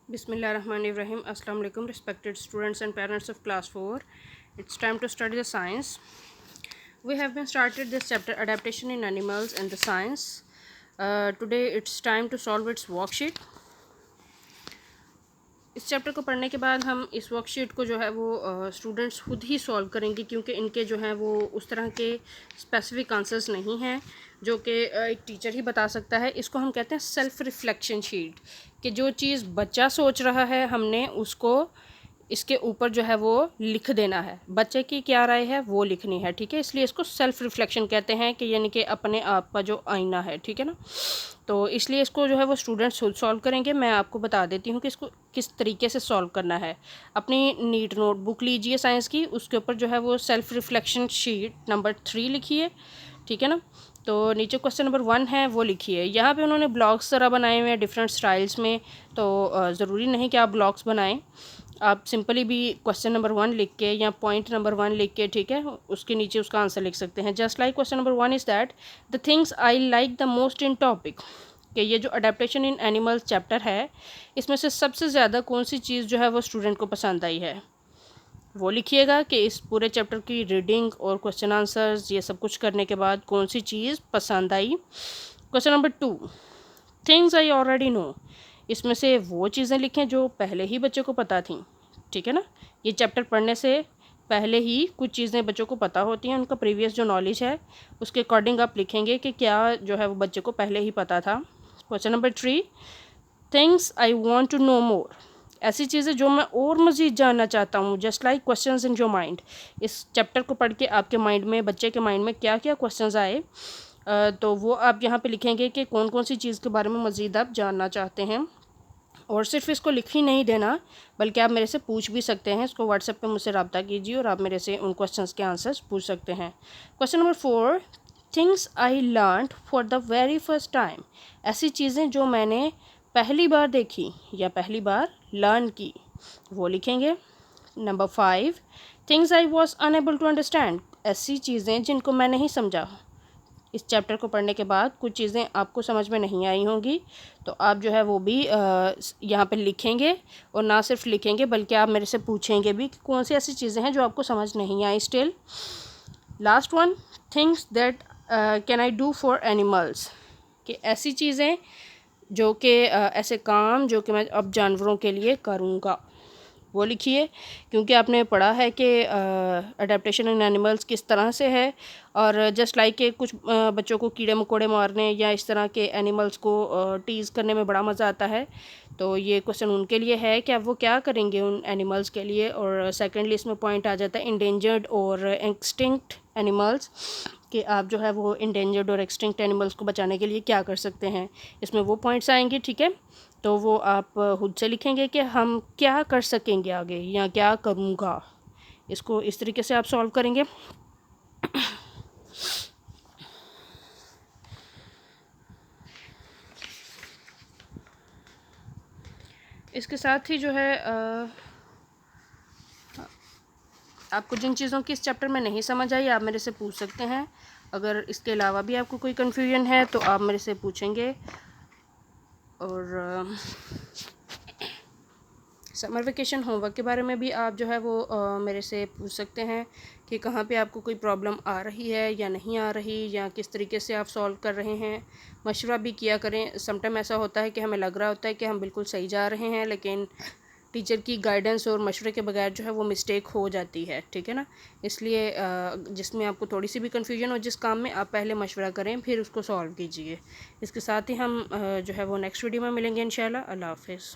Bismillahirrahmanirrahim. Assalamu alaikum, respected students and parents of class 4. It's time to study the science. We have been started this chapter, adaptation in animals and the science. Today it's time to solve its worksheet. इस chapter को पढ़ने के बाद हम इस worksheet को जो है वो स्टूडेंट्स खुद ही सॉल्व करेंगे, क्योंकि इनके जो हैं वो उस तरह के स्पेसिफिक आंसर्स नहीं हैं जो कि एक टीचर ही बता सकता है। इसको हम कहते हैं सेल्फ रिफ्लेक्शन शीट, कि जो चीज़ बच्चा सोच रहा है हमने उसको इसके ऊपर जो है वो लिख देना है, बच्चे की क्या राय है वो लिखनी है, ठीक है। इसलिए इसको सेल्फ रिफ्लेक्शन कहते हैं, कि यानी कि अपने आप का जो आईना है, ठीक है ना। तो इसलिए इसको जो है वो स्टूडेंट्स खुद सॉल्व करेंगे। मैं आपको बता देती हूँ कि इसको किस तरीके से सॉल्व करना है। अपनी नीट नोटबुक लीजिए साइंस की, उसके ऊपर जो है वो सेल्फ रिफ्लेक्शन शीट नंबर 3 लिखिए, ठीक है ना। तो नीचे क्वेश्चन नंबर 1 है वो लिखिए। यहाँ पे उन्होंने ब्लॉक्स तरह बनाए हुए हैं डिफरेंट स्टाइल्स में, तो ज़रूरी नहीं कि आप ब्लॉक्स बनाएं, आप सिंपली भी क्वेश्चन नंबर 1 लिख के या पॉइंट नंबर 1 लिख के, ठीक है, उसके नीचे उसका आंसर लिख सकते हैं। Just like question number 1 is that the things I like the most in topic, कि ये जो अडेप्टेशन इन एनिमल्स चैप्टर है इसमें से सबसे ज़्यादा कौन सी चीज़ जो है वो स्टूडेंट को पसंद आई है वो लिखिएगा, कि इस पूरे चैप्टर की रीडिंग और क्वेश्चन आंसर्स ये सब कुछ करने के बाद कौन सी चीज़ पसंद आई। Question number 2, things I already know, इसमें से वो चीज़ें लिखें जो पहले ही बच्चे को पता थी, ठीक है ना। ये चैप्टर पढ़ने से पहले ही कुछ चीज़ें बच्चों को पता होती हैं, उनका प्रीवियस जो नॉलेज है उसके अकॉर्डिंग आप लिखेंगे कि क्या जो है वो बच्चे को पहले ही पता था। Question number 3, things I want to know more, ऐसी चीज़ें जो मैं और मज़ीद जानना चाहता हूँ। Just like questions in your mind, इस चैप्टर को पढ़ के आपके माइंड में, बच्चे के माइंड में क्या क्या क्वेश्चंस आए, तो वो आप यहाँ पे लिखेंगे कि कौन कौन सी चीज़ के बारे में मज़ीद आप जानना चाहते हैं। और सिर्फ इसको लिख ही नहीं देना, बल्कि आप मेरे से पूछ भी सकते हैं। इसको व्हाट्सएप पे मुझसे रब्ता कीजिए और आप मेरे से उन क्वेश्चंस के आंसर्स पूछ सकते हैं। Question number 4, things I learned for the very first time, ऐसी चीज़ें जो मैंने पहली बार देखी या पहली बार लर्न की, वो लिखेंगे। Number 5, things I was unable to understand, ऐसी चीज़ें जिनको मैं नहीं समझा। इस चैप्टर को पढ़ने के बाद कुछ चीज़ें आपको समझ में नहीं आई होंगी, तो आप जो है वो भी यहाँ पे लिखेंगे, और ना सिर्फ लिखेंगे बल्कि आप मेरे से पूछेंगे भी कि कौन सी ऐसी चीज़ें हैं जो आपको समझ नहीं I still. Last one, things that can I do for animals, कि ऐसी चीज़ें जो कि ऐसे काम जो कि मैं अब जानवरों के लिए करूँगा, वो लिखिए। क्योंकि आपने पढ़ा है कि अडेप्टेशन इन एनिमल्स किस तरह से है, और जस्ट लाइक के कुछ बच्चों को कीड़े मकोड़े मारने या इस तरह के एनिमल्स को टीज़ करने में बड़ा मज़ा आता है, तो ये क्वेश्चन उनके लिए है कि अब वो क्या करेंगे उन एनिमल्स के लिए। और सेकेंडली इसमें पॉइंट आ जाता है इंडेंजर्ड और एक्सटिंक्ट एनिमल्स, कि आप जो है वो इंडेंजर्ड और एक्सटिंक्ट एनिमल्स को बचाने के लिए क्या कर सकते हैं, इसमें वो पॉइंट्स आएंगे, ठीक है। तो वो आप खुद से लिखेंगे कि हम क्या कर सकेंगे आगे या क्या करूँगा, इसको इस तरीके से आप सॉल्व करेंगे। इसके साथ ही जो है आपको जिन चीज़ों की इस चैप्टर में नहीं समझ आई आप मेरे से पूछ सकते हैं। अगर इसके अलावा भी आपको कोई कन्फ्यूजन है तो आप मेरे से पूछेंगे। और समर वेकेशन होमवर्क के बारे में भी आप जो है वो मेरे से पूछ सकते हैं कि कहाँ पे आपको कोई प्रॉब्लम आ रही है या नहीं आ रही, या किस तरीके से आप सॉल्व कर रहे हैं। मशवरा भी किया करें। समटाइम ऐसा होता है कि हमें लग रहा होता है कि हम बिल्कुल सही जा रहे हैं, लेकिन टीचर की गाइडेंस और मशवरे के बगैर जो है वो मिस्टेक हो जाती है, ठीक है ना। इसलिए जिसमें आपको थोड़ी सी भी कन्फ्यूजन हो जिस काम में, आप पहले मशवरा करें फिर उसको सॉल्व कीजिए। इसके साथ ही हम जो है वो नेक्स्ट वीडियो में मिलेंगे इंशाल्लाह। अल्लाह हाफ़िज़।